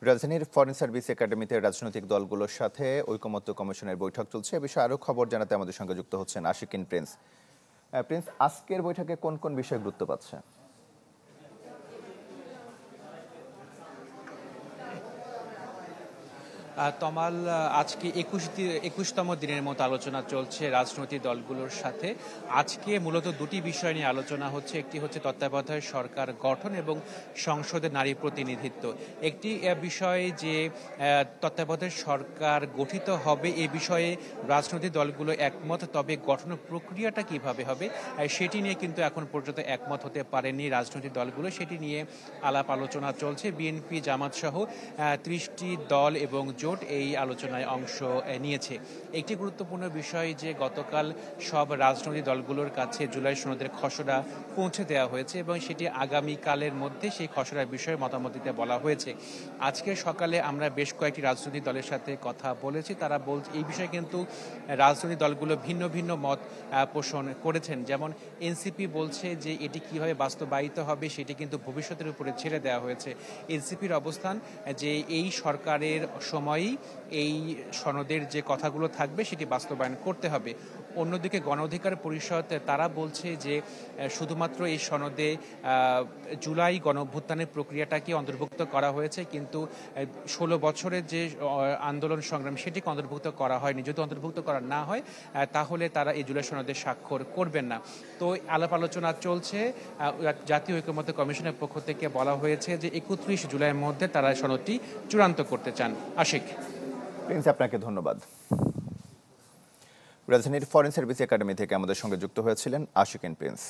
রাজধানীর foreign service একাডেমিতে রাজনৈতিক দলগুলোর সাথে ঐকমত্য কমিশনের বৈঠক চলছে। এ বিষয়ে আরও খবর জানাতে আমাদের সঙ্গে যুক্ত হচ্ছেন আশিকিন প্রিন্স। প্রিন্স, আজকের বৈঠকে কোন কোন বিষয় গুরুত্ব পাচ্ছে? তমাল, আজকে ২১তম দিনের মতো আলোচনা চলছে রাজনৈতিক দলগুলোর সাথে। আজকে মূলত দুটি বিষয় নিয়ে আলোচনা হচ্ছে। একটি হচ্ছে তত্ত্বাবধায়ক সরকার গঠন এবং সংসদের নারী প্রতিনিধিত্ব। একটি বিষয় যে তত্ত্বাবধায়ক সরকার গঠিত হবে এ বিষয়ে রাজনৈতিক দলগুলো একমত, তবে গঠন প্রক্রিয়াটা কিভাবে হবে সেটি নিয়ে কিন্তু এখন পর্যন্ত একমত হতে পারেনি রাজনৈতিক দলগুলো। সেটি নিয়ে আলাপ আলোচনা চলছে। বিএনপি, জামাত সহ ৩০টি দল এবং জোট এই আলোচনায় অংশ নিয়েছে। একটি গুরুত্বপূর্ণ বিষয় যে গতকাল সব রাজনৈতিক দলগুলোর কাছে জুলাই সনদের খসড়া পৌঁছে দেওয়া হয়েছে এবং সেটি আগামীকালের মধ্যে সেই খসড়ার বিষয়ে মতামত দিতে বলা হয়েছে। আজকে সকালে আমরা বেশ কয়েকটি রাজনৈতিক দলের সাথে কথা বলেছি। তারা বলছে এই বিষয়ে কিন্তু রাজনৈতিক দলগুলো ভিন্ন ভিন্ন মত পোষণ করেছেন। যেমন এনসিপি বলছে যে এটি কিভাবে বাস্তবায়িত হবে সেটি কিন্তু ভবিষ্যতের উপরে ছেড়ে দেওয়া হয়েছে। এনসিপির অবস্থান যে এই সরকারের সময়ই এই সনদের যে কথাগুলো থাকবে সেটি বাস্তবায়ন করতে হবে। অন্যদিকে গণ অধিকার পরিষদ তারা বলছে যে শুধুমাত্র এই সনদে জুলাই গণঅভ্যুত্থানের প্রক্রিয়াটাকে অন্তর্ভুক্ত করা হয়েছে, কিন্তু ১৬ বছরের যে আন্দোলন সংগ্রাম সেটিকে অন্তর্ভুক্ত করা হয়নি। যদি অন্তর্ভুক্ত করা না হয় তাহলে তারা এই জুলাই সনদে স্বাক্ষর করবেন না। তো আলাপ আলোচনা চলছে। জাতীয় ঐকমত্য কমিশনের পক্ষ থেকে বলা হয়েছে যে ৩১ জুলাইয়ের মধ্যে তারা সনদটি চূড়ান্ত করতে চান। আশিক। প্রিন্স, আপনাকে ধন্যবাদ। রাজধানীর ফরেন সার্ভিস একাডেমি থেকে আমাদের সঙ্গে যুক্ত হয়েছিলেন আশিকিন প্রিন্স।